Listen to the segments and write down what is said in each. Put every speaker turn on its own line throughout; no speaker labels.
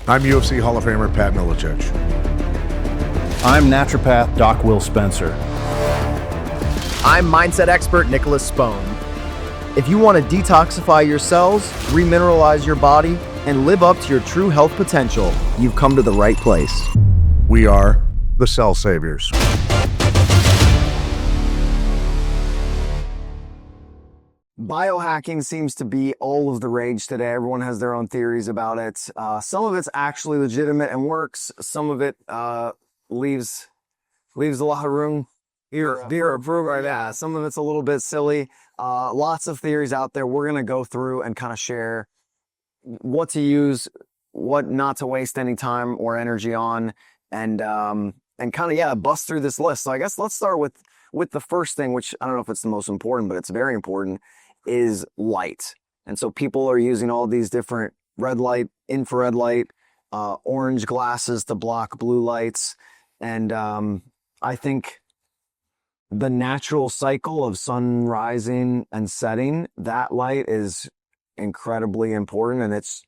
I'm UFC Hall of Famer Pat Milicic.
I'm naturopath Doc Will Spencer.
I'm mindset expert Nicholas Spone. If you want to detoxify your cells, remineralize your body, and live up to your true health potential, you've come to the right place.
We are the Cell Saviors.
Biohacking seems to be all of the rage today. Everyone has their own theories about it. Some of it's actually legitimate and works. Some of it leaves a lot of room for approval. Yeah, some of it's a little bit silly. Lots of theories out there. We're gonna go through and kind of share what to use, what not to waste any time or energy on, and kind of bust through this list. So I guess let's start with the first thing, which I don't know if it's the most important, but it's very important, is light. And so people are using all these different red light, infrared light, orange glasses to block blue lights. And I think the natural cycle of sun rising and setting, that light is incredibly important. And it's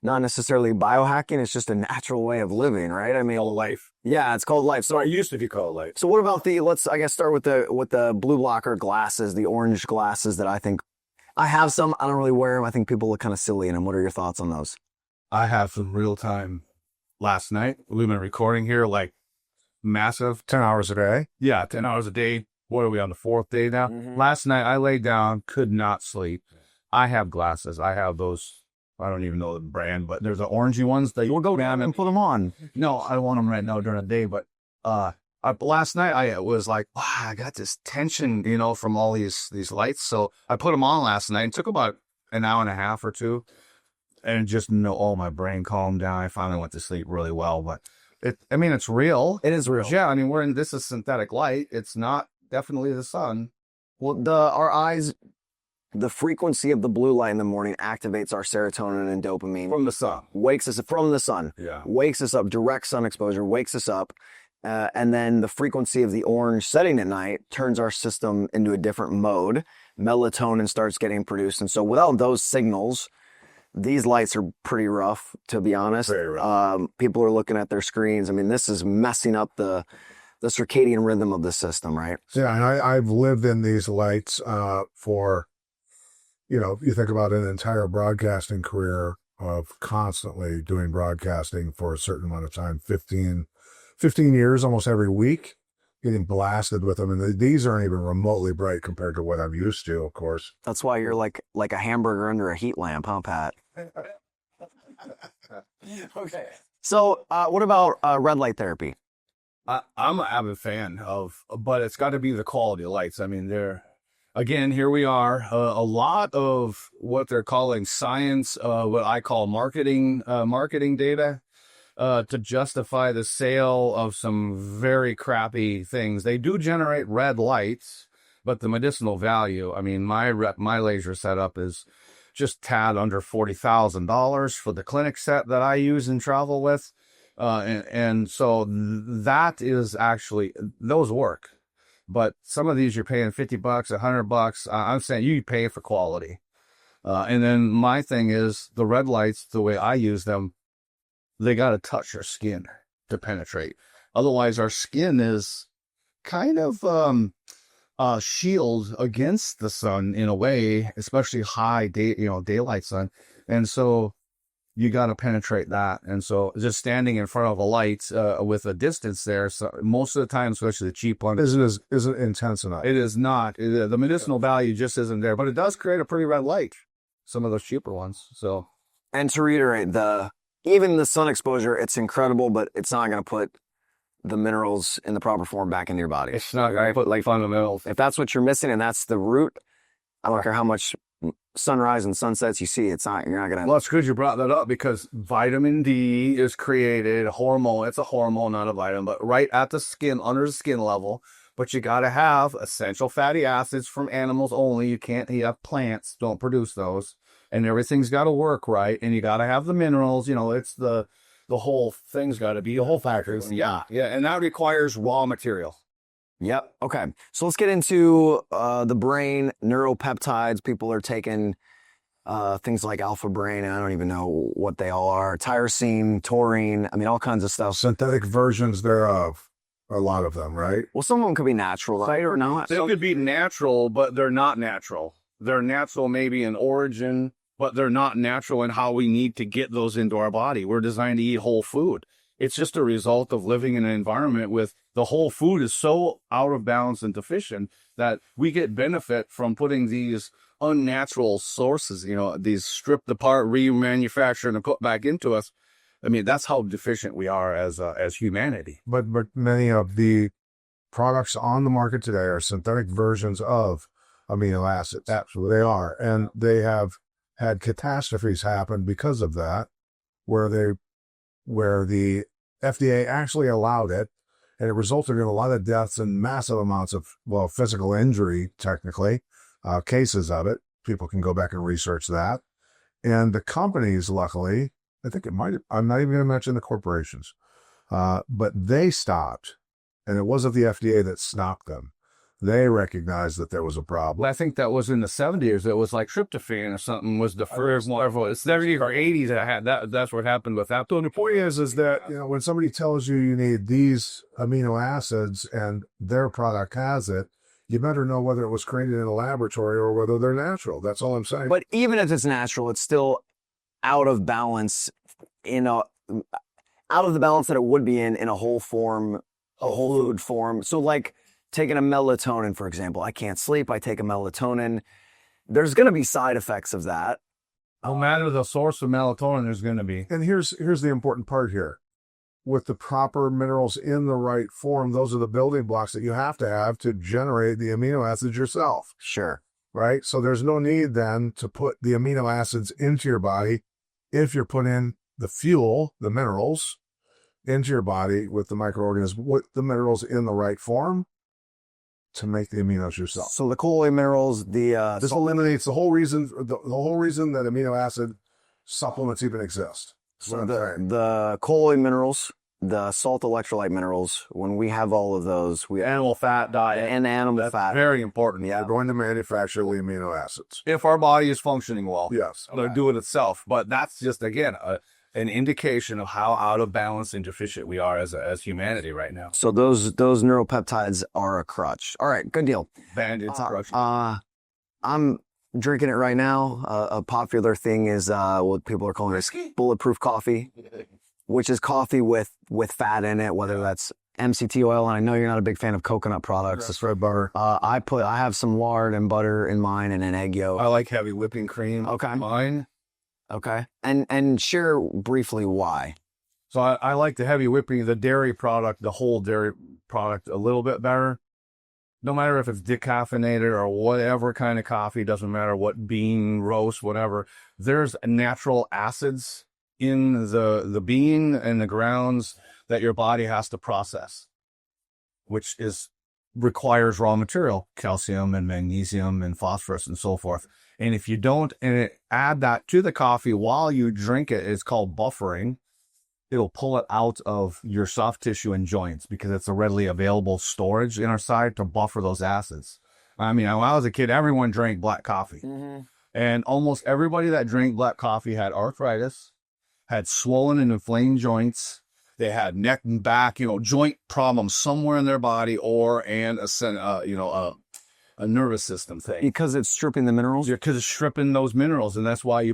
not necessarily biohacking, it's just a natural way of living, right? I mean,
Called life.
yeah, it's called life. So
It used to be called life.
so what about let's, I guess, start with the blue blocker glasses, the orange glasses that I think I have some. I don't really wear them. I think people look kind of silly in them. What are your thoughts on those?
I have some real time last night. We've been recording here like massive.
10 hours a day.
Yeah, 10 hours a day. What are we on the fourth day now?
Mm-hmm.
Last night I laid down, could not sleep. I have glasses. I have those. I don't even know the brand, but there's the orangey ones that
We'll go down and put them on.
No, I don't want them right now during the day, but last night I was like, wow, I got this tension, from all these lights. So I put them on last night. It took about an hour and a half or two, and just my brain calmed down. I finally went to sleep really well. But it's real.
It is real.
Yeah, this is synthetic light. It's not definitely the sun.
Well, our eyes, the frequency of the blue light in the morning activates our serotonin and dopamine.
From the sun.
Wakes us from the sun.
Yeah.
Wakes us up. Direct sun exposure wakes us up. And then the frequency of the orange setting at night turns our system into a different mode. Melatonin starts getting produced. And so without those signals, these lights are pretty rough, to be honest.
Very rough.
People are looking at their screens. I mean, this is messing up the circadian rhythm of the system, right?
Yeah, and I've lived in these lights for, you think about an entire broadcasting career of constantly doing broadcasting for a certain amount of time, 15 years, almost every week, getting blasted with them. And these aren't even remotely bright compared to what I'm used to, of course.
That's why you're like a hamburger under a heat lamp, huh, Pat? Okay. So what about red light therapy?
I'm an avid fan but it's got to be the quality of lights. Again, here we are. A lot of what they're calling science, what I call marketing data, to justify the sale of some very crappy things. They do generate red lights, but the medicinal value, my laser setup is just tad under $40,000 for the clinic set that I use and travel with. And so that is actually, those work. But some of these you're paying $50, $100. I'm saying you pay for quality. And then my thing is the red lights, the way I use them, they got to touch your skin to penetrate. Otherwise, our skin is kind of a shield against the sun in a way, especially high daylight sun. And so you got to penetrate that. And so just standing in front of a light with a distance there, so most of the time, especially the cheap one,
Isn't intense enough.
it is not. The medicinal value just isn't there, but it does create a pretty red light. Some of those cheaper ones. So,
And to reiterate, even the sun exposure, it's incredible, but it's not going to put the minerals in the proper form back into your body.
it's not going to put like fundamentals.
If that's what you're missing and that's the root, I don't care how much sunrise and sunsets you see, you're not going to.
Well, it's good you brought that up because vitamin D is created, hormone. It's a hormone, not a vitamin, but right at the skin, under the skin level. But you got to have essential fatty acids from animals only. You can't have plants, don't produce those. And everything's got to work right. And you got to have the minerals. It's the whole thing's got to be a whole factor. Yeah. And that requires raw material.
Yep. Okay. So let's get into the brain, neuropeptides. People are taking things like alpha brain, and I don't even know what they all are. Tyrosine, taurine, I mean, all kinds of stuff.
Synthetic versions thereof, a lot of them, right?
Well, some of them could be natural, right, or not.
They could be natural, but they're not natural. They're natural maybe in origin, but they're not natural in how we need to get those into our body. We're designed to eat whole food. It's just a result of living in an environment with the whole food is so out of balance and deficient that we get benefit from putting these unnatural sources, these stripped apart, remanufactured and put back into us. I mean, that's how deficient we are as humanity.
But many of the products on the market today are synthetic versions of amino acids. Absolutely. They are. And they have had catastrophes happen because of that, where the FDA actually allowed it, and it resulted in a lot of deaths and massive amounts of, physical injury, technically, cases of it. People can go back and research that. And the companies, luckily, I think I'm not even going to mention the corporations, but they stopped, and it wasn't the FDA that stopped them. They recognized that there was a problem.
Well, I think that was in the 70s. It was like tryptophan or something was the first one. It's 70s or 80s that had that. That's what happened with that.
So the point is that, when somebody tells you need these amino acids and their product has it, you better know whether it was created in a laboratory or whether they're natural. That's all I'm saying.
But even if it's natural, it's still out of balance out of the balance that it would be in a whole form, a whole food form. So like taking a melatonin, for example, I can't sleep. I take a melatonin. There's going to be side effects of that.
No matter the source of melatonin, there's going to be.
And here's the important part here. With the proper minerals in the right form, those are the building blocks that you have to generate the amino acids yourself.
Sure.
Right? So there's no need then to put the amino acids into your body if you're putting the fuel, the minerals, into your body with the microorganisms, with the minerals in the right form to make the aminos yourself.
So the colloid minerals,
this eliminates the whole reason that amino acid supplements even exist.
So the colloid minerals, the salt electrolyte minerals, when we have all of those,
Animal fat diet.
and animal fat.
Very important.
We're going to manufacture the amino acids.
If our body is functioning well.
Yes.
They'll do it itself. But that's just, again, an indication of how out of balance and deficient we are as humanity right now.
So those neuropeptides are a crutch. All right, good deal.
Bandits, crutches.
I'm drinking it right now. A popular thing is what people are calling bulletproof coffee, which is coffee with fat in it, whether that's MCT oil. And I know you're not a big fan of coconut products.
That's red butter.
I have some lard and butter in mine and an egg yolk.
I like heavy whipping cream.
Okay.
Mine.
Okay. And share briefly why.
So I like the heavy whipping, the dairy product, the whole dairy product a little bit better. No matter if it's decaffeinated or whatever kind of coffee, doesn't matter what bean, roast, whatever. There's natural acids in the bean and the grounds that your body has to process, which requires raw material, calcium and magnesium and phosphorus and so forth. And if you don't add that to the coffee while you drink it, it's called buffering. It'll pull it out of your soft tissue and joints because it's a readily available storage in our side to buffer those acids. I mean, when I was a kid, everyone drank black coffee. Mm-hmm. And almost everybody that drank black coffee had arthritis, had swollen and inflamed joints. They had neck and back, joint problems somewhere in their body a nervous system thing.
Because it's stripping the minerals?
Because it's stripping those minerals. And that's why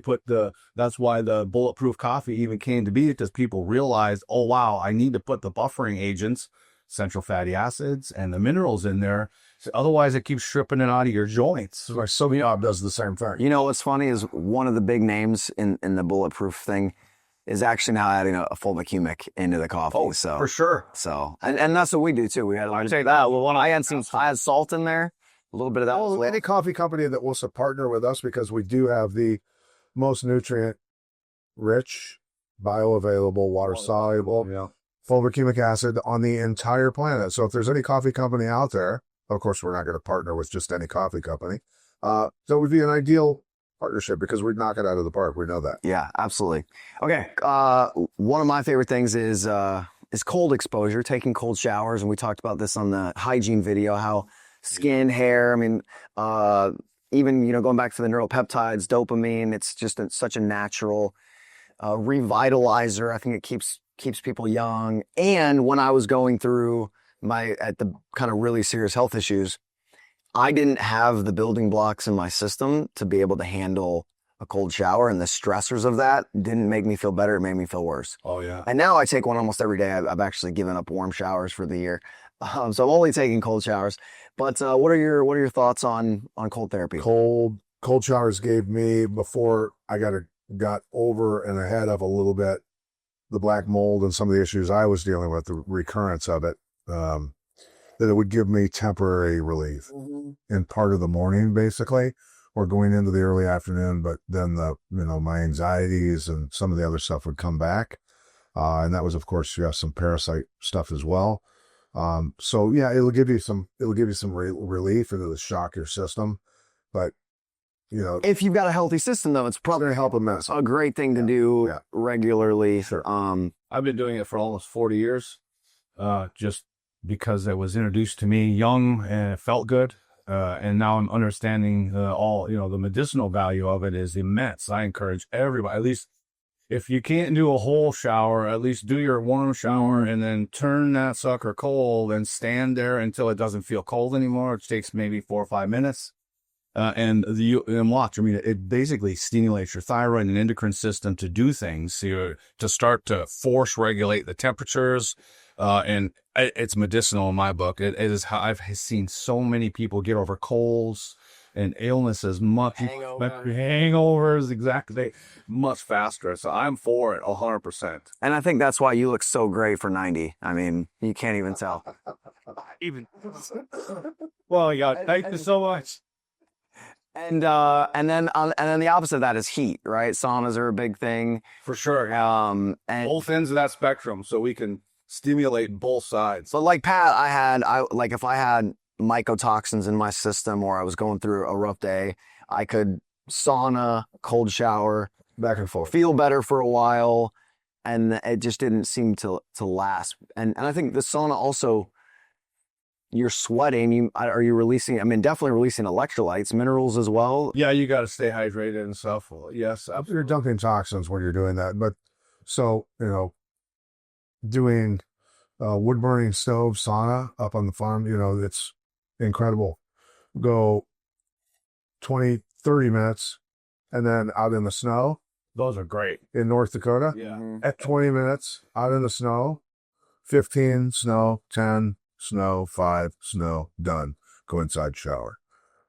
that's why the bulletproof coffee even came to be, because people realized, oh, wow, I need to put the buffering agents, essential fatty acids, and the minerals in there. So otherwise, it keeps stripping it out of your joints.
Like Soviet does the same thing.
You know what's funny is one of the big names in the bulletproof thing is actually now adding a fulvic humic into the coffee.
Oh,
so
for sure.
So and that's what we do too. We had I had salt in there. A little bit of that.
Well, any coffee company that wants to partner with us, because we do have the most nutrient-rich, bioavailable, water-soluble, fulvic humic acid on the entire planet. So if there's any coffee company out there, of course, we're not going to partner with just any coffee company. That would be an ideal partnership because we'd knock it out of the park. We know that.
Yeah, absolutely. Okay. One of my favorite things is cold exposure, taking cold showers. And we talked about this on the hygiene video, how skin, hair, even, going back to the neuropeptides, dopamine, it's just such a natural revitalizer. I think it keeps people young. And when I was going through at the kind of really serious health issues, I didn't have the building blocks in my system to be able to handle a cold shower, and the stressors of that didn't make me feel better. It made me feel worse.
Oh yeah.
And now I take one almost every day. I've actually given up warm showers for the year. So I'm only taking cold showers. But what are your thoughts on cold therapy?
Cold showers gave me, before I got over and ahead of a little bit the black mold and some of the issues I was dealing with, the recurrence of it, that it would give me temporary relief in part of the morning, basically, or going into the early afternoon. But then my anxieties and some of the other stuff would come back. And that was, of course, you have some parasite stuff as well. So yeah, it'll give you some relief, and it'll shock your system. But,
if you've got a healthy system, though, it's probably
going to help immensely.
a great thing to do regularly.
Sure.
I've been doing it for almost 40 years, just because it was introduced to me young and it felt good. And now I'm understanding the medicinal value of it is immense. I encourage everybody, at least if you can't do a whole shower, at least do your warm shower and then turn that sucker cold and stand there until it doesn't feel cold anymore. It takes maybe 4 or 5 minutes. And watch. I mean, it basically stimulates your thyroid and endocrine system to do things, to start to force regulate the temperatures. And it's medicinal in my book. It is how I've seen so many people get over colds and illnesses, hangovers, exactly, much faster. So I'm for it 100%.
And I think that's why you look so great for 90. I mean, you can't even tell.
Well, yeah, thank you so much.
And then the opposite of that is heat, right? Saunas are a big thing
for sure.
And
both ends of that spectrum, so we can stimulate both sides.
So like Pat, if I had mycotoxins in my system or I was going through a rough day, I could sauna, cold shower,
Back and forth.
feel better for a while, and it just didn't seem to last. And I think the sauna also, you're sweating. Are you releasing? I mean, definitely releasing electrolytes, minerals as well.
Yeah, you got to stay hydrated and stuff. Well, yes, absolutely.
You're dumping toxins when you're doing that. But so, doing wood burning stove sauna up on the farm, it's incredible. Go 20, 30 minutes and then out in the snow.
Those are great.
In North Dakota.
Yeah.
At 20 minutes out in the snow, 15 snow, 10 snow, 5 snow, done. Go inside, shower.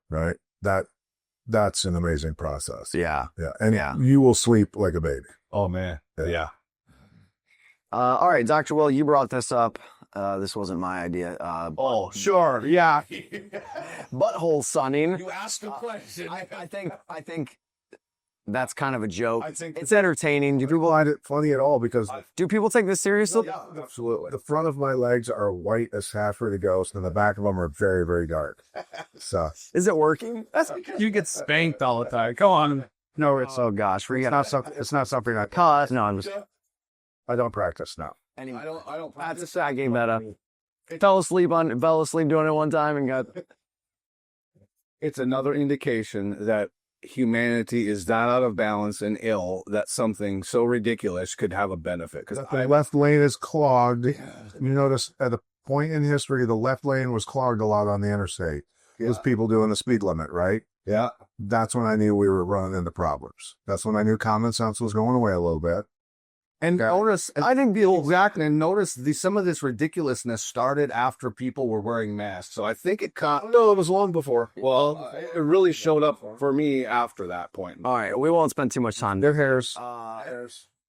Right? That's an amazing process.
Yeah.
Yeah. And you will sleep like a baby.
Oh man. Yeah.
All right, Dr. Will, you brought this up. This wasn't my idea.
Oh, sure. Yeah.
Butthole sunning.
You asked a question.
I think that's kind of a joke.
I think
it's entertaining. Do people
Find it funny at all because
take this seriously?
yeah, absolutely. The front of my legs are white as Saffrey Ghost, and the back of them are very, very dark. So
Is it working?
That's because you get spanked all the time. Come on.
no, it's
Oh gosh,
it's not something. It's not something I
Cause no, I'm just.
I don't practice now.
Anyway,
I don't.
that's I gave that up. Fell asleep doing it one time and got.
It's another indication that humanity is not out of balance and ill, that something so ridiculous could have a benefit. Because
The left lane is clogged. You notice at a point in history, the left lane was clogged a lot on the interstate. It was people doing the speed limit, right?
yeah.
That's when I knew we were running into problems. That's when I knew common sense was going away a little bit.
And notice, I think some of this ridiculousness started after people were wearing masks. So I think it
No, it was long before.
well, it really showed up for me after that point.
All right, we won't spend too much time.
Their hairs.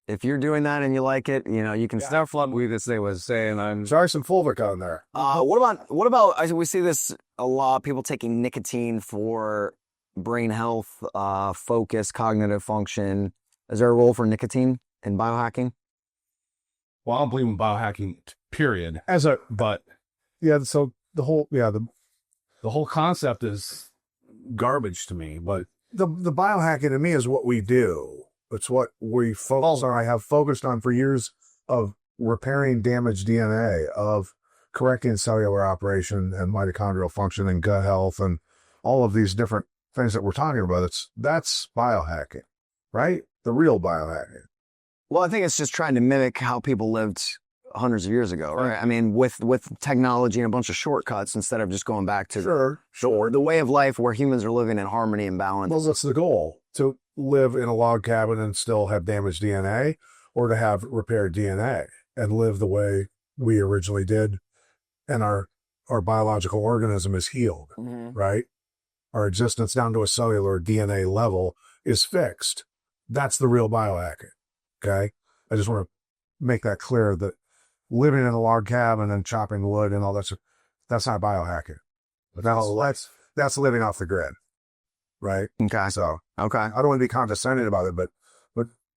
If you're doing that and you like it, you can start flood.
This thing was saying
Sorry, some Fulvic on there.
What about? We see this a lot. People taking nicotine for brain health, focus, cognitive function. Is there a role for nicotine in biohacking?
well, I don't believe in biohacking, period. But
Yeah, so the whole
the whole concept is garbage to me. But
the biohacking to me is what we do. It's what we focus on. I have focused on for years of repairing damaged DNA, of correcting cellular operation and mitochondrial function and gut health and all of these different things that we're talking about, that's biohacking, right? The real biohacking.
Well, I think it's just trying to mimic how people lived hundreds of years ago, right? I mean, with technology and a bunch of shortcuts instead of just going back to the way of life where humans are living in harmony and balance.
Well, that's the goal, to live in a log cabin and still have damaged DNA, or to have repaired DNA and live the way we originally did, and our biological organism is healed, right? Our existence down to a cellular DNA level is fixed. That's the real biohacking, okay? I just want to make that clear, that living in a log cabin and chopping wood and all that's not biohacking. But that's living off the grid, right?
Okay.
So
Okay.
I don't want to be condescending about it, but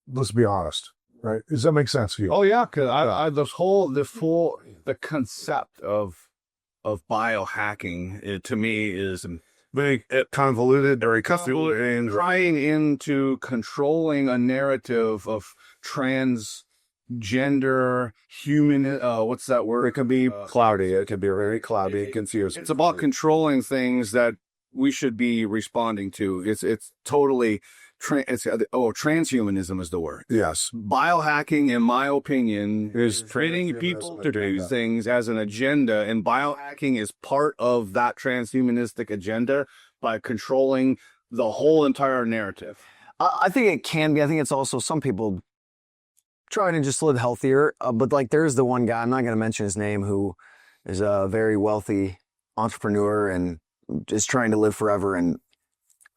let's be honest, right? Does that make sense to you?
Oh yeah, because the concept of biohacking, to me, is very convoluted, very convoluted, and trying into controlling a narrative of transgender human. What's that word?
It can be cloudy. It can be very cloudy, confusing.
It's about controlling things that we should be responding to. It's totally. Transhumanism is the word.
Yes.
Biohacking, in my opinion, is training people to do things as an agenda, and biohacking is part of that transhumanistic agenda by controlling the whole entire narrative.
I think it can be. I think it's also some people trying to just live healthier. But like, there's the one guy, I'm not going to mention his name, who is a very wealthy entrepreneur and is trying to live forever, and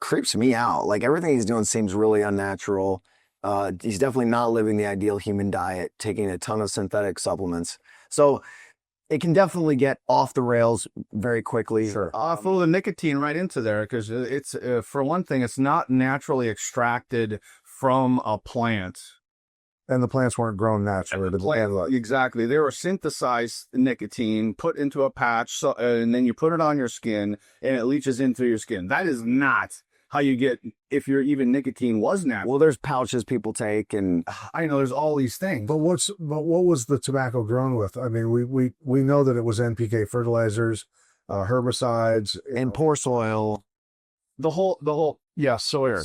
creeps me out. Like, everything he's doing seems really unnatural. He's definitely not living the ideal human diet, taking a ton of synthetic supplements. So it can definitely get off the rails very quickly.
Sure.
Full of nicotine right into there, because it's for one thing, it's not naturally extracted from a plant.
And the plants weren't grown naturally.
Exactly. They were synthesized nicotine, put into a patch, and then you put it on your skin, and it leaches into your skin. That is not how you get, if your even nicotine was natural.
Well, there's pouches people take, and
I know there's all these things.
But what was the tobacco grown with? I mean, we know that it was NPK fertilizers, herbicides,
and poor soil.
The whole soil.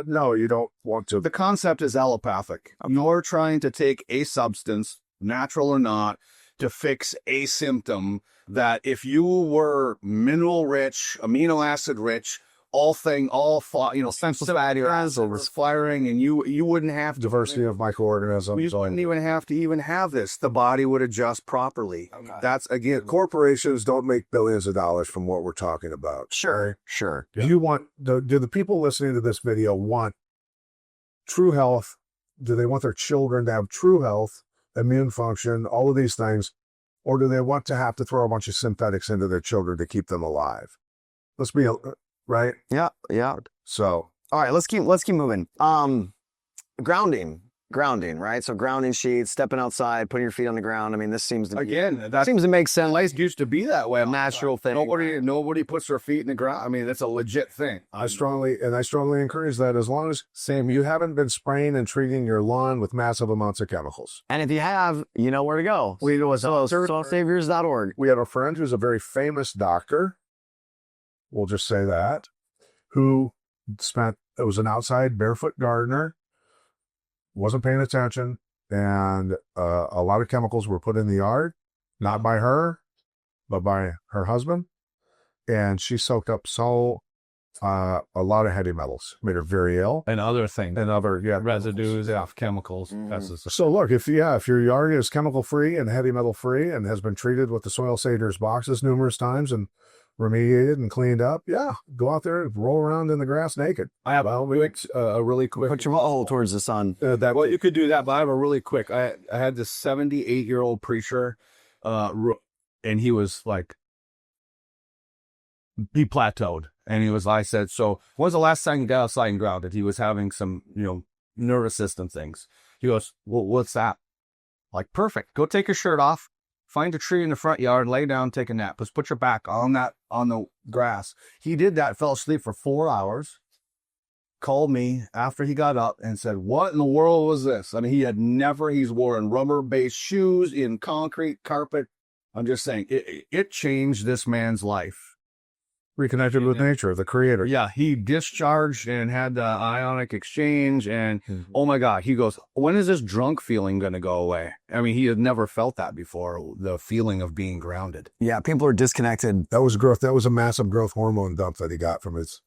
No, you don't want to.
The concept is allopathic. You're trying to take a substance, natural or not, to fix a symptom that, if you were mineral rich, amino acid rich, essential fatty acids firing, and you wouldn't have
diversity of microorganisms.
You wouldn't even have to have this. The body would adjust properly.
Okay.
That's, again,
Corporations don't make billions of dollars from what we're talking about.
Sure.
Do you want do the people listening to this video want true health? Do they want their children to have true health, immune function, all of these things, or do they want to have to throw a bunch of synthetics into their children to keep them alive? Let's be right.
Yeah.
So,
all right, let's keep moving. Grounding, right? So grounding sheets, stepping outside, putting your feet on the ground. I mean, this seems to make sense.
Life used to be that way.
Natural thing.
Nobody puts their feet in the ground. I mean, that's a legit thing.
I strongly encourage that, as long as, Sam, you haven't been spraying and treating your lawn with massive amounts of chemicals.
And if you have, you know where to go.
We go as
soilsaviors.org.
We have a friend who's a very famous doctor, we'll just say that, who it was an outside barefoot gardener, wasn't paying attention, and a lot of chemicals were put in the yard, not by her, but by her husband, and she soaked up a lot of heavy metals, made her very ill,
And other things.
and other
Residues, chemicals.
Mhm.
So look, if your yard is chemical free and heavy metal free and has been treated with the Soil Savers boxes numerous times and remediated and cleaned up, go out there and roll around in the grass naked.
I have a really quick.
Put your hole towards the sun.
Well, you could do that, but I have a really quick. I had this 78-year-old preacher, and he was like, he plateaued, and I said, so when's the last time you got outside and grounded? He was having some, nervous system things. He goes, well, what's that? Like, perfect. Go take your shirt off, find a tree in the front yard, lay down, take a nap. Just put your back on the grass. He did that, fell asleep for 4 hours, called me after he got up and said, what in the world was this? I mean, he's worn rubber-based shoes in concrete carpet. I'm just saying, it changed this man's life.
Reconnected with nature, the creator.
Yeah, he discharged and had the ionic exchange, and oh my God, he goes, when is this drunk feeling going to go away? I mean, he had never felt that before, the feeling of being grounded.
Yeah, people are disconnected.
That was growth. That was a massive growth hormone dump that he got from his,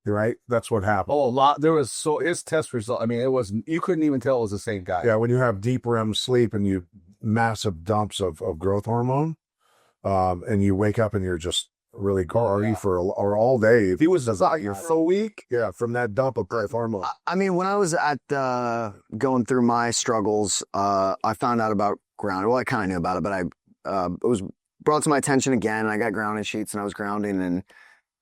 right? That's what happened.
Oh, a lot. There was, so his test result, I mean, it was, you couldn't even tell it was the same guy.
Yeah, when you have deep REM sleep and you massive dumps of growth hormone, and you wake up and you're just really groggy for or all day.
He was you're so weak.
Yeah, from that dump of growth hormone.
I mean, when I was at going through my struggles, I found out about grounding. Well, I kind of knew about it, but it was brought to my attention again. And I got grounding sheets and I was grounding, and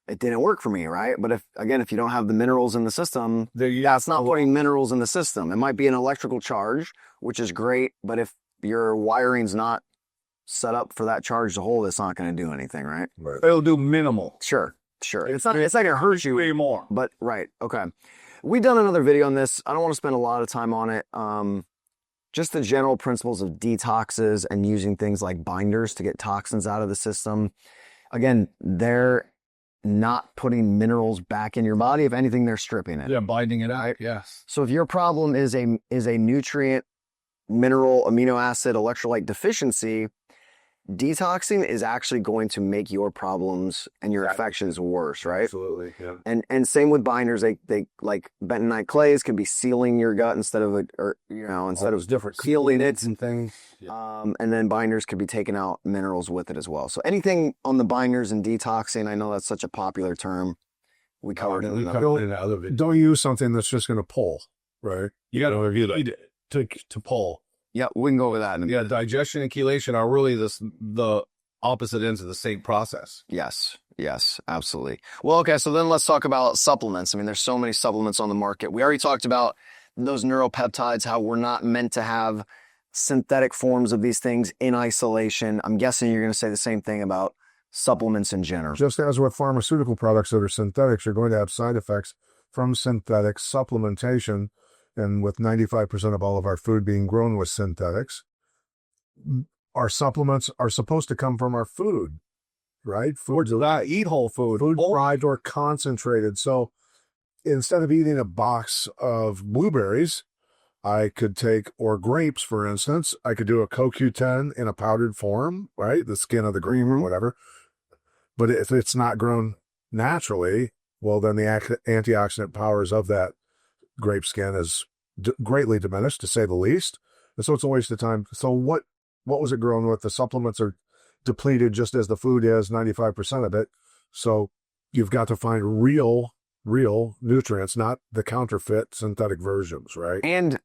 it didn't work for me, right? But if you don't have the minerals in the system, it's not putting minerals in the system. It might be an electrical charge, which is great, but if your wiring's not set up for that charge to hold, it's not going to do anything, right?
It'll do minimal.
Sure. It's not going to hurt you
way more.
But right, okay. We've done another video on this. I don't want to spend a lot of time on it. Just the general principles of detoxes and using things like binders to get toxins out of the system. Again, they're not putting minerals back in your body. If anything, they're stripping it.
Yeah, binding it out. Yes.
So if your problem is a nutrient, mineral, amino acid, electrolyte deficiency, detoxing is actually going to make your problems and your infections worse, right?
Absolutely. Yeah.
And same with binders. They like bentonite clays can be sealing your gut instead of
different
sealing it
and things. Yeah.
And then binders could be taking out minerals with it as well. So anything on the binders and detoxing, I know that's such a popular term. We covered it in
another video.
Don't use something that's just going to pull, right?
You got to review that to pull.
Yeah, we can go over that.
Yeah, digestion and chelation are really the opposite ends of the same process.
Yes, absolutely. Well, okay, so then let's talk about supplements. I mean, there's so many supplements on the market. We already talked about those neuropeptides, how we're not meant to have synthetic forms of these things in isolation. I'm guessing you're going to say the same thing about supplements in general.
Just as with pharmaceutical products that are synthetics, you're going to have side effects from synthetic supplementation. And with 95% of all of our food being grown with synthetics, our supplements are supposed to come from our food, right?
Food, eat whole food.
Food fried or concentrated. So instead of eating a box of blueberries, I could take, or grapes, for instance, I could do a CoQ10 in a powdered form, right? The skin of the grape or whatever. But if it's not grown naturally, well, then the antioxidant powers of that grape skin is greatly diminished, to say the least. And so it's a waste of time. So what was it grown with? The supplements are depleted just as the food is, 95% of it. So you've got to find real nutrients, not the counterfeit synthetic versions, right?
And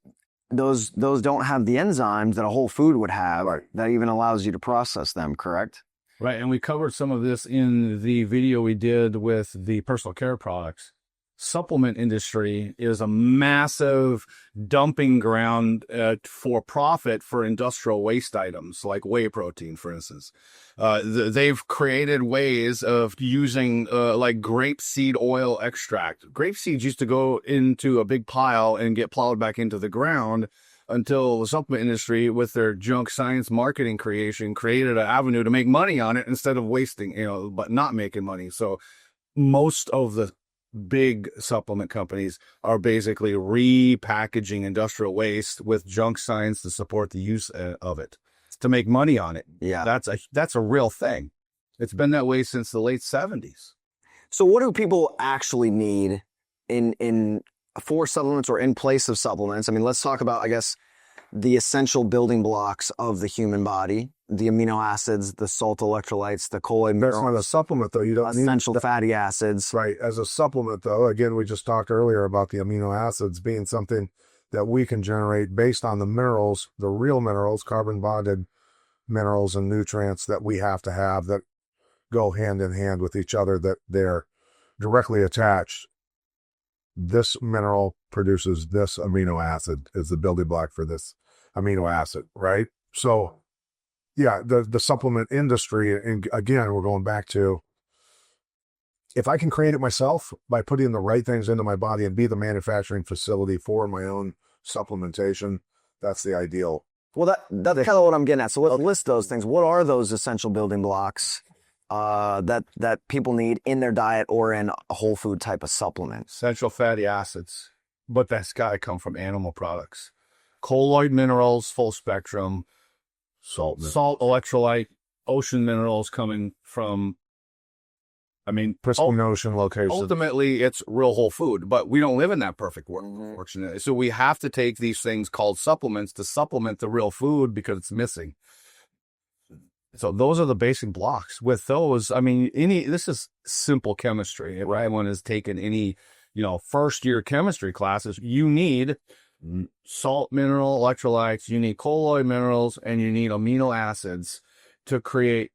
those don't have the enzymes that a whole food would have,
right,
that even allows you to process them, correct?
Right, and we covered some of this in the video we did with the personal care products. Supplement industry is a massive dumping ground for profit for industrial waste items like whey protein, for instance. They've created ways of using like grapeseed oil extract. Grape seeds used to go into a big pile and get plowed back into the ground until the supplement industry, with their junk science marketing creation, created an avenue to make money on it instead of wasting, but not making money. So most of the big supplement companies are basically repackaging industrial waste with junk science to support the use of it, to make money on it.
Yeah.
That's a real thing. It's been that way since the late 70s.
So what do people actually need in for supplements or in place of supplements? I mean, let's talk about, I guess, the essential building blocks of the human body, the amino acids, the salt electrolytes, the colloid
That's not a supplement, though. You don't need
essential fatty acids.
Right. As a supplement, though, again, we just talked earlier about the amino acids being something that we can generate based on the minerals, the real minerals, carbon-bonded minerals and nutrients that we have to have that go hand in hand with each other, that they're directly attached. This mineral produces this amino acid, is the building block for this amino acid, right? So, yeah, the supplement industry, and again, we're going back to, if I can create it myself by putting the right things into my body and be the manufacturing facility for my own supplementation, that's the ideal.
Well, that's kind of what I'm getting at. So let's list those things. What are those essential building blocks that people need in their diet or in a whole food type of supplement.
Essential fatty acids, but that's got to come from animal products. Colloid minerals, full spectrum, salt, electrolyte, ocean minerals coming from, I mean,
Pristine ocean locations.
ultimately it's real whole food, but we don't live in that perfect world, unfortunately. So we have to take these things called supplements to supplement the real food because it's missing. So those are the basic blocks. With those, I mean, this is simple chemistry. If anyone has taken any, first year chemistry classes, you need salt, mineral, electrolytes, you need colloid minerals, and you need amino acids to create,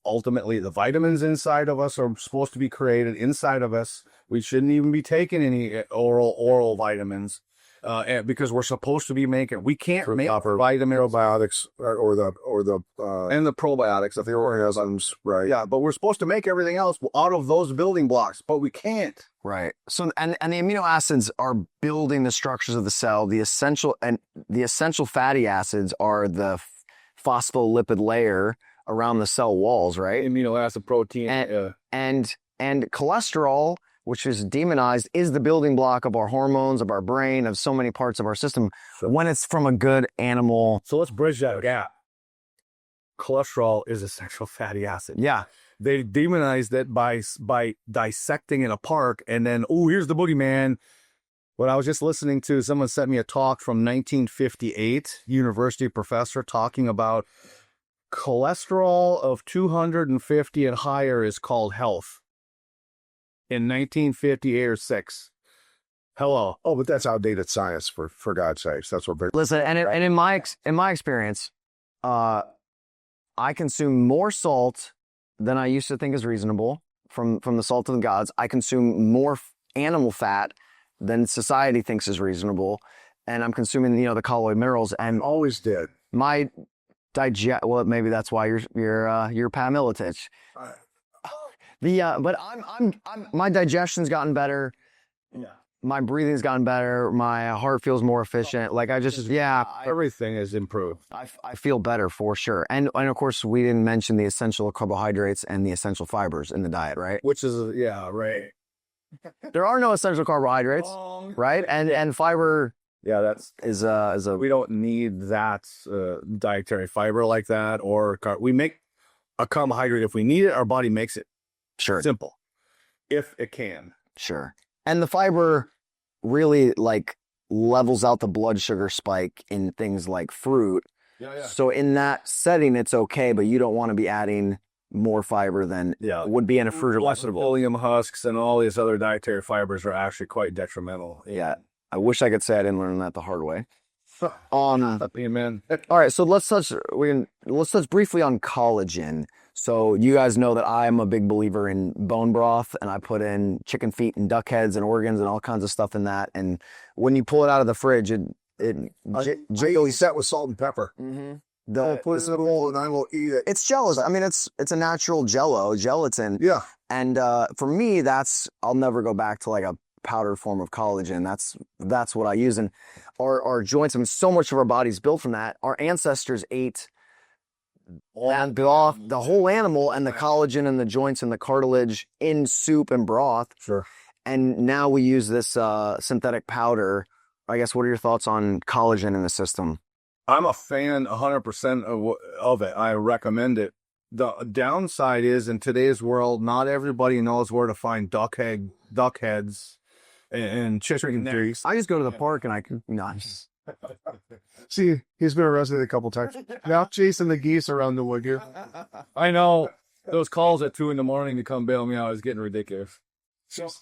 ultimately, the vitamins inside of us are supposed to be created inside of us. We shouldn't even be taking any oral vitamins. Because we're supposed to be we can't make vitamins,
probiotics, or the
and the probiotics of
the organisms, right?
Yeah, but we're supposed to make everything else out of those building blocks, but we can't.
Right. So, and the amino acids are building the structures of the cell. The essential fatty acids are the phospholipid layer around the cell walls, right?
Amino acid, protein,
and cholesterol, which is demonized, is the building block of our hormones, of our brain, of so many parts of our system. When it's from a good animal.
So let's bridge that gap. Cholesterol is essential fatty acid.
Yeah.
They demonized it by dissecting it apart, and then, here's the boogeyman. What I was just listening to, someone sent me a talk from 1958, university professor talking about cholesterol of 250 and higher is called health. In 1958 or 6. Hello.
Oh, but that's outdated science, for God's sakes. That's what.
Listen, and in my experience, I consume more salt than I used to think is reasonable from the salt of the gods. I consume more animal fat than society thinks is reasonable, and I'm consuming the colloid minerals. And
always did.
My well, maybe that's why you're Pat Miletich. But my digestion's gotten better. Yeah. My breathing's gotten better. My heart feels more efficient. Like
everything is improved.
I feel better for sure. And of course, we didn't mention the essential carbohydrates and the essential fibers in the diet, right?
Which is, right.
There are no essential carbohydrates, right? And fiber.
Yeah,
is a.
We don't need that dietary fiber like that, or we make a carbohydrate if we need it. Our body makes it.
Sure.
Simple. If it can.
Sure. And the fiber really levels out the blood sugar spike in things like fruit.
Yeah.
So in that setting, it's okay, but you don't want to be adding more fiber than would be in a fruit or vegetable.
Psyllium husks and all these other dietary fibers are actually quite detrimental.
Yeah. I wish I could say I didn't learn that the hard way.
Amen.
All right, so let's touch briefly on collagen. So you guys know that I'm a big believer in bone broth, and I put in chicken feet and duck heads and organs and all kinds of stuff in that. And when you pull it out of the fridge, it
jiggly set with salt and pepper.
Mm-hmm.
Put it in a bowl and I will eat it.
It's Jello. I mean, it's a natural gelatin.
Yeah.
And for me, I'll never go back to a powdered form of collagen. That's what I use. And our joints, I mean, so much of our body's built from that. Our ancestors ate the whole animal and the collagen and the joints and the cartilage in soup and broth.
Sure.
And now we use this synthetic powder. I guess, what are your thoughts on collagen in the system?
I'm a fan 100% of it. I recommend it. The downside is, in today's world, not everybody knows where to find duck heads and chicken necks.
I just go to the park and I can
See, he's been arrested a couple times. Now chasing the geese around the wood here.
I know. Those calls at 2 a.m. to come bail me out is getting ridiculous.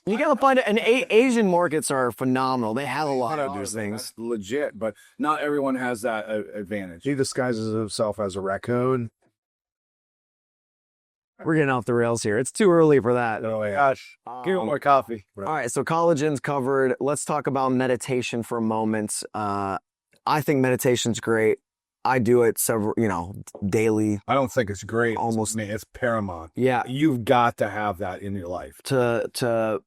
You gotta find it. And Asian markets are phenomenal. They have a lot of those things.
Legit, but not everyone has that advantage.
He disguises himself as a raccoon.
We're getting off the rails here. It's too early for that.
Oh, yeah. Gosh. Give me more coffee.
All right, so collagen's covered. Let's talk about meditation for a moment. I think meditation's great. I do it daily.
I don't think it's great.
Almost.
It's paramount.
Yeah.
You've got to have that in your life.
To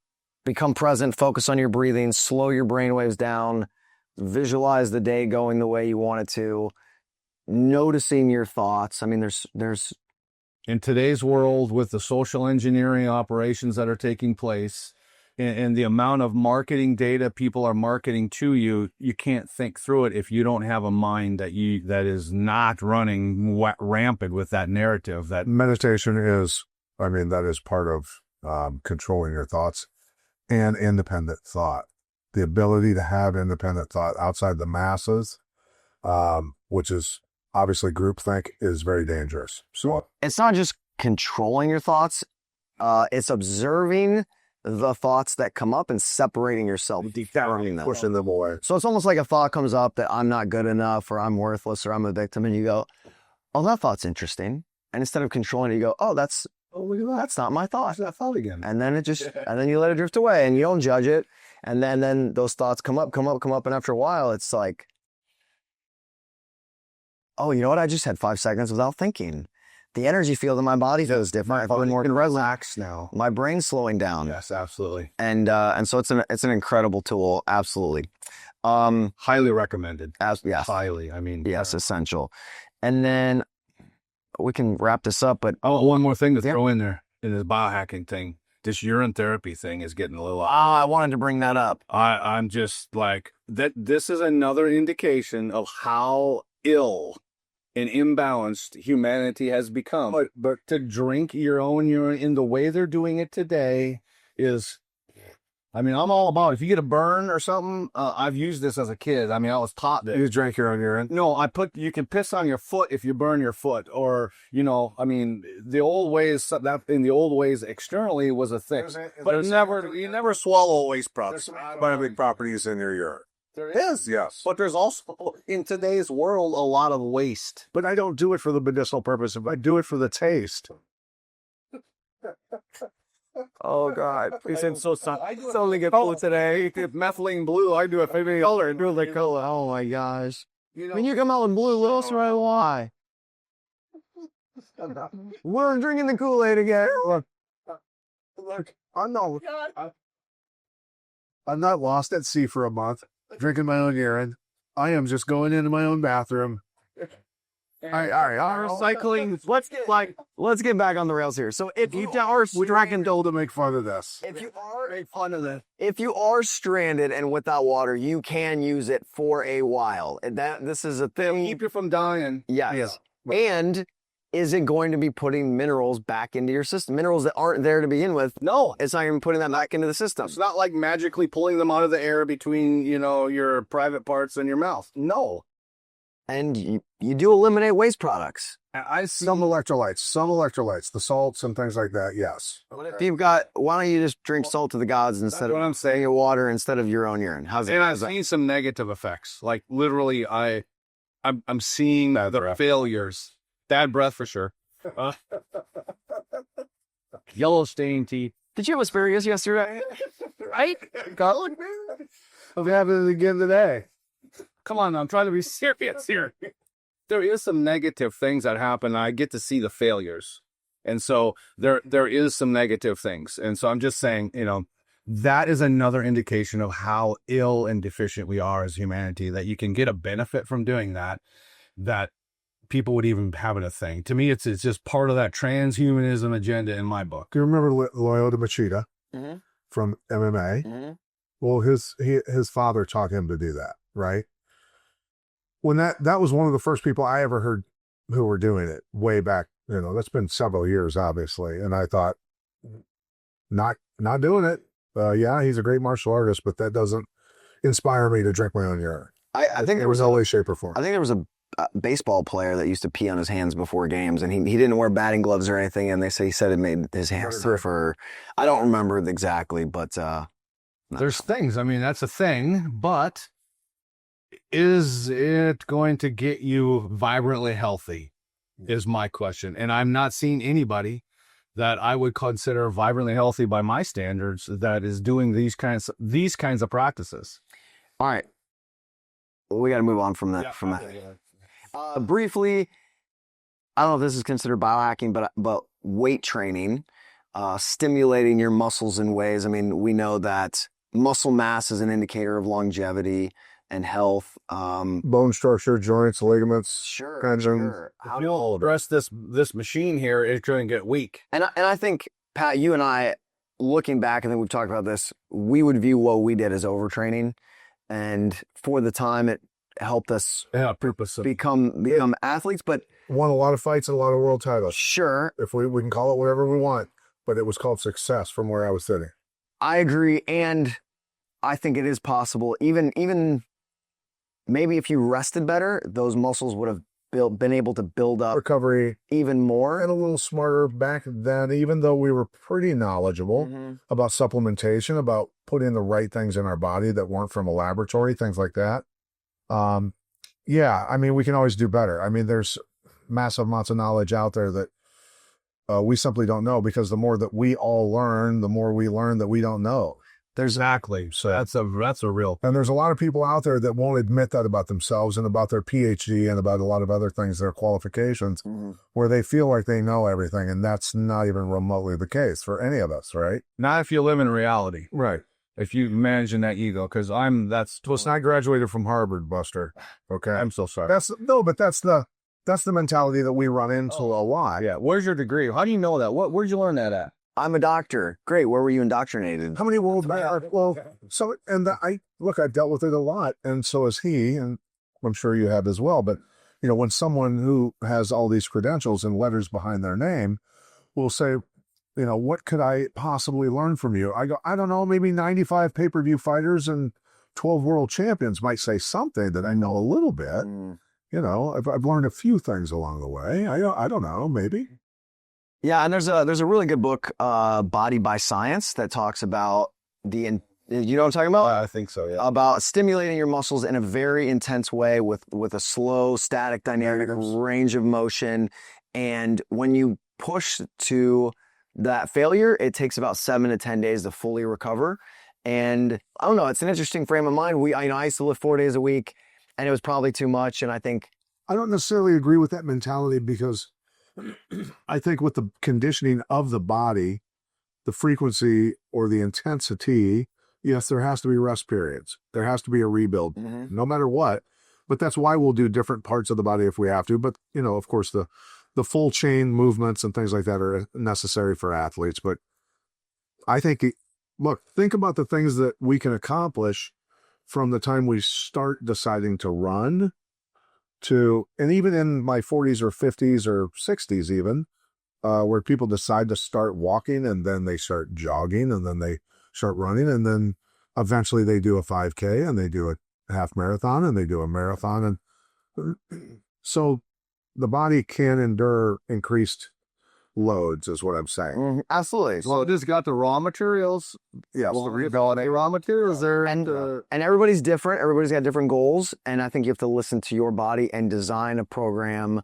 become present, focus on your breathing, slow your brain waves down, visualize the day going the way you want it to, noticing your thoughts. I mean, there's
In today's world, with the social engineering operations that are taking place and the amount of marketing data people are marketing to you, you can't think through it if you don't have a mind that is not running rampant with that narrative. That
Meditation is, I mean, that is part of controlling your thoughts and independent thought. The ability to have independent thought outside the masses, which is obviously groupthink, is very dangerous. So
It's not just controlling your thoughts. It's observing the thoughts that come up and separating yourself from them.
pushing them away.
So it's almost like a thought comes up that I'm not good enough or I'm worthless or I'm a victim. And you go, oh, that thought's interesting. And instead of controlling it, you go, look at that. That's not my thought.
that thought again.
And then and then you let it drift away and you don't judge it. And then those thoughts come up. And after a while, it's like, oh, you know what? I just had 5 seconds without thinking. The energy field in my body feels different. I'm more relaxed now. My brain's slowing down.
Yes, absolutely.
And so it's an incredible tool. Absolutely.
Highly recommended.
Yes.
Highly. I mean,
Yes, essential. And then we can wrap this up, but
one more thing to throw in there in this biohacking thing. This urine therapy thing is getting a little.
I wanted to bring that up.
I'm just like that. This is another indication of how ill and imbalanced humanity has become. But to drink your own urine in the way they're doing it today is, I mean, I'm all about it. If you get a burn or something, I've used this as a kid. I mean, I was taught that.
You drink your own urine?
No, you can piss on your foot if you burn your foot, or, I mean, the old ways, externally was a thing. But you never swallow waste products.
Biotic properties in your urine.
There is.
Yes.
But there's also, in today's world, a lot of waste.
But I don't do it for the medicinal purpose. I do it for the taste.
Oh God,
It's only get full today. If methylene blue, I do it for any color.
do the color. Oh my gosh. When you come out in blue, let us know why. We're drinking the Kool-Aid again.
Look, I'm not lost at sea for a month, drinking my own urine. I am just going into my own bathroom. All right.
Recycling. Let's get back on the rails here. So if you are
to make fun of this.
if you are stranded and without water, you can use it for a while. And this is a thing.
Keep you from dying.
Yes. And is it going to be putting minerals back into your system? Minerals that aren't there to begin with.
No.
It's not even putting that back into the system.
It's not like magically pulling them out of the air between, your private parts and your mouth. No.
And you do eliminate waste products.
Some electrolytes, the salts and things like that, yes.
If you've got, why don't you just drink salt to the gods instead
what I'm
of
saying.
water instead of your own urine?
And I've seen some negative effects. Like literally, I'm seeing the failures. Bad breath for sure. Yellow stain teeth.
Did you have asparagus yesterday?
Right?
Garlic? I'm having it again today.
Come on, I'm trying to be serious here. There is some negative things that happen. I get to see the failures. And so there is some negative things. And so I'm just saying, that is another indication of how ill and deficient we are as humanity, that you can get a benefit from doing that people would even have it a thing. To me, it's just part of that transhumanism agenda in my book.
Do you remember Lyoto Machida from MMA?
Mm-hmm.
Well, his father taught him to do that, right? When that was one of the first people I ever heard who were doing it way back, that's been several years, obviously. And I thought, not doing it. Yeah, he's a great martial artist, but that doesn't inspire me to drink my own urine.
I think
there was no way, shape, or form.
I think there was a baseball player that used to pee on his hands before games, and he didn't wear batting gloves or anything, and he said it made his hands tougher. I don't remember it exactly, but
there's things. I mean, that's a thing, but is it going to get you vibrantly healthy is my question. And I'm not seeing anybody that I would consider vibrantly healthy by my standards that is doing these kinds of practices.
All right. We got to move on from that. Briefly, I don't know if this is considered biohacking, but weight training, stimulating your muscles in ways. I mean, we know that muscle mass is an indicator of longevity. and health.
Bone structure, joints, ligaments.
Sure,
Kind of.
sure.
If you don't address this machine here, it's going to get weak.
And I think, Pat, you and I, looking back, I think we've talked about this, we would view what we did as overtraining. And for the time, it helped us become athletes. But
Won a lot of fights and a lot of world titles.
sure,
If we can call it whatever we want, but it was called success from where I was sitting.
I agree. And I think it is possible. Even maybe if you rested better, those muscles would have been able to build up
Recovery
even more.
and a little smarter back then, even though we were pretty knowledgeable about supplementation, about putting the right things in our body that weren't from a laboratory, things like that. Yeah, I mean, we can always do better. I mean, there's massive amounts of knowledge out there that we simply don't know, because the more that we all learn, the more we learn that we don't know.
Exactly. So that's a real.
And there's a lot of people out there that won't admit that about themselves and about their PhD and about a lot of other things, their qualifications, where they feel like they know everything. And that's not even remotely the case for any of us, right?
Not if you live in reality.
Right.
If you manage in that ego, because
Listen, I graduated from Harvard, Buster. Okay.
I'm so sorry.
That's the mentality that we run into a lot.
Yeah. Where's your degree? How do you know that? Where'd you learn that at?
I'm a doctor. Great. Where were you indoctrinated?
How many world well, so, and I've dealt with it a lot, and so has he, and I'm sure you have as well. But, you know, when someone who has all these credentials and letters behind their name will say, you know, what could I possibly learn from you? I go, I don't know, maybe 95 pay-per-view fighters and 12 world champions might say something that I know a little bit. You know, I've learned a few things along the way. I don't know, maybe.
Yeah, and there's a really good book, Body by Science, that talks about you know what I'm talking about?
I think so, yeah.
About stimulating your muscles in a very intense way with a slow, static, dynamic range of motion. And when you push to that failure, it takes about 7 to 10 days to fully recover. And I don't know, it's an interesting frame of mind. I used to live 4 days a week, and it was probably too much. And I think
I don't necessarily agree with that mentality, because I think with the conditioning of the body, the frequency or the intensity, yes, there has to be rest periods. There has to be a rebuild, no matter what. But that's why we'll do different parts of the body if we have to. But, you know, of course, the full chain movements and things like that are necessary for athletes. But I think, look, think about the things that we can accomplish from the time we start deciding to run and even in my 40s or 50s or 60s even, where people decide to start walking, and then they start jogging, and then they start running, and then eventually they do a 5K, and they do a half marathon, and they do a marathon. And so the body can endure increased loads, is what I'm saying.
absolutely.
Well, it just got the raw materials.
Yes.
Well, the raw materials there.
And everybody's different. Everybody's got different goals. And I think you have to listen to your body and design a program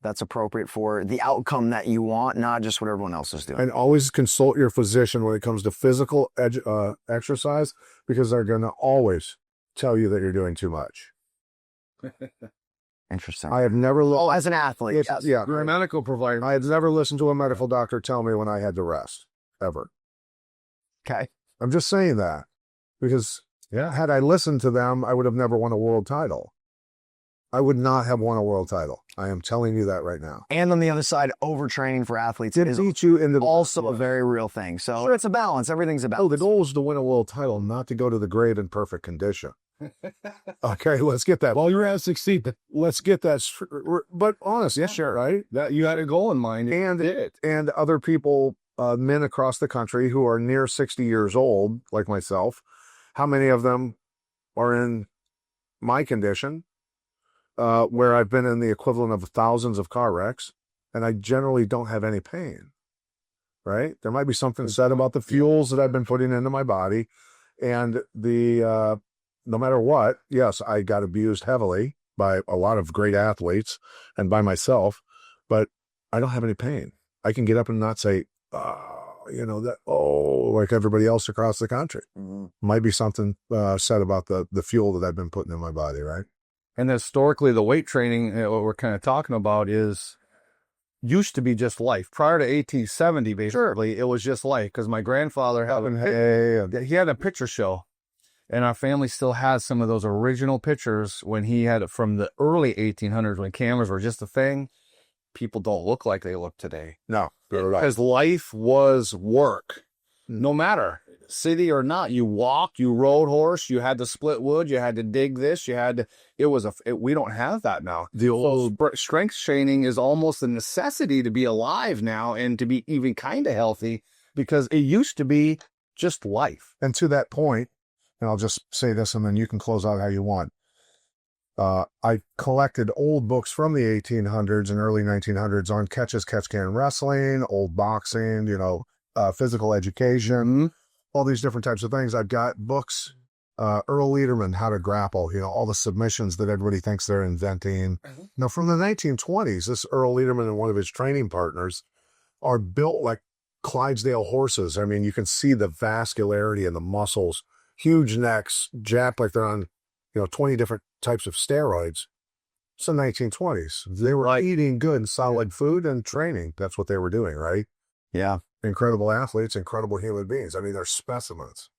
that's appropriate for the outcome that you want, not just what everyone else is doing.
And always consult your physician when it comes to physical exercise, because they're going to always tell you that you're doing too much.
Interesting.
I have never
as an athlete. Yes.
Yeah.
You're a medical provider.
I had never listened to a medical doctor tell me when I had to rest, ever.
Okay.
I'm just saying that because had I listened to them, I would have never won a world title. I would not have won a world title. I am telling you that right now.
And on the other side, overtraining for athletes
It
is
beat you into
also a very real thing. So it's a balance. Everything's a balance.
the goal is to win a world title, not to go to the grave in perfect condition. Okay, let's get that.
Well, you're going to succeed.
Let's get that. But honest,
Yeah, sure.
right?
That you had a goal in mind.
And other people, men across the country who are near 60 years old, like myself, how many of them are in my condition, where I've been in the equivalent of thousands of car wrecks, and I generally don't have any pain, right? There might be something said about the fuels that I've been putting into my body, and no matter what, yes, I got abused heavily by a lot of great athletes and by myself, but I don't have any pain. I can get up and not say, like everybody else across the country. Might be something said about the fuel that I've been putting in my body, right?
And historically, the weight training, what we're kind of talking about used to be just life. Prior to 1870, basically, it was just life. Because my grandfather he had a picture show. And our family still has some of those original pictures when he had it from the early 1800s when cameras were just a thing. People don't look like they look today.
No, they're right.
Because life was work. No matter city or not, you walked, you rode horse, you had to split wood, you had to dig this, we don't have that now. The old strength training is almost a necessity to be alive now and to be even kind of healthy, because it used to be just life.
And to that point, and I'll just say this and then you can close out how you want. I collected old books from the 1800s and early 1900s on catch-can wrestling, old boxing, physical education, all these different types of things. I've got books, Earl Lederman, How to Grapple, all the submissions that everybody thinks they're inventing. Now, from the 1920s, this Earl Lederman and one of his training partners are built like Clydesdale horses. I mean, you can see the vascularity and the muscles, huge necks, jacked like they're on, 20 different types of steroids. It's the 1920s. They were eating good and solid food and training. That's what they were doing, right?
Yeah.
Incredible athletes, incredible human beings. I mean, they're specimens.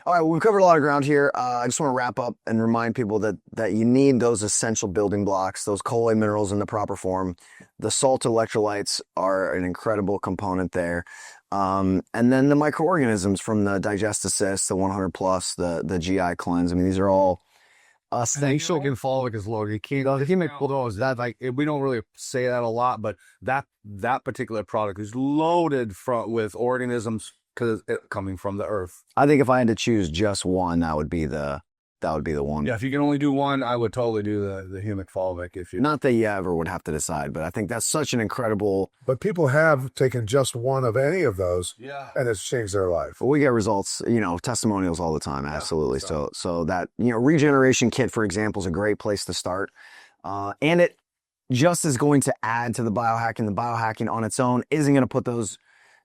All right, well, we've covered a lot of ground here. I just want to wrap up and remind people that you need those essential building blocks, those colloid minerals in the proper form. The salt electrolytes are an incredible component there. And then the microorganisms from the Digest Assist, the 100 plus, the GI cleanse. I mean, these are all essential.
And folic is low. You can't make those. That we don't really say that a lot, but that particular product is loaded with organisms because it's coming from the earth.
I think if I had to choose just one, that would be the one.
Yeah, if you can only do one, I would totally do the humic fulvic.
Not that you ever would have to decide, but I think that's such an incredible.
But people have taken just one of any of those, and it's changed their life.
We get results, testimonials all the time. Absolutely. So that regeneration kit, for example, is a great place to start, and it just is going to add to the biohacking. The biohacking on its own isn't going to put those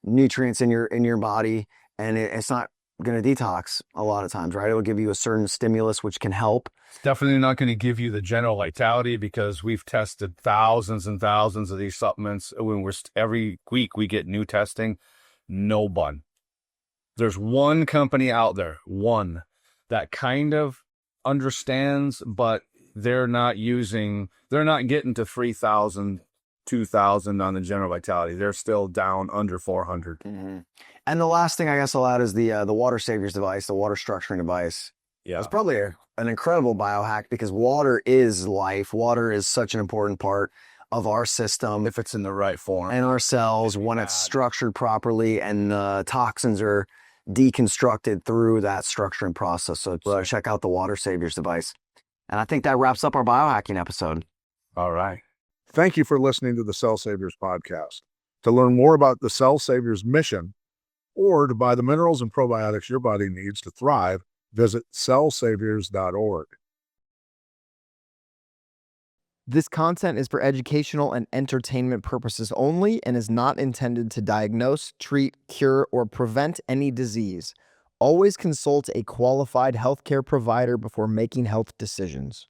nutrients in your body, and it's not going to detox a lot of times, right? It'll give you a certain stimulus which can help.
It's definitely not going to give you the general vitality, because we've tested thousands and thousands of these supplements. Every week we get new testing. No bun. There's one company out there, that kind of understands, but they're not getting to 3,000, 2,000 on the general vitality. They're still down under 400.
Mm-hmm. And the last thing I guess I'll add is the water saviors device, the water structuring device.
Yeah,
it's probably an incredible biohack, because water is life. Water is such an important part of our system.
If it's in the right form.
And our cells, when it's structured properly and the toxins are deconstructed through that structuring process. So check out the water saviors device. And I think that wraps up our biohacking episode.
All right.
Thank you for listening to the Cell Saviors podcast. To learn more about the Cell Saviors mission, or to buy the minerals and probiotics your body needs to thrive, visit cellsaviors.org.
This content is for educational and entertainment purposes only and is not intended to diagnose, treat, cure, or prevent any disease. Always consult a qualified healthcare provider before making health decisions.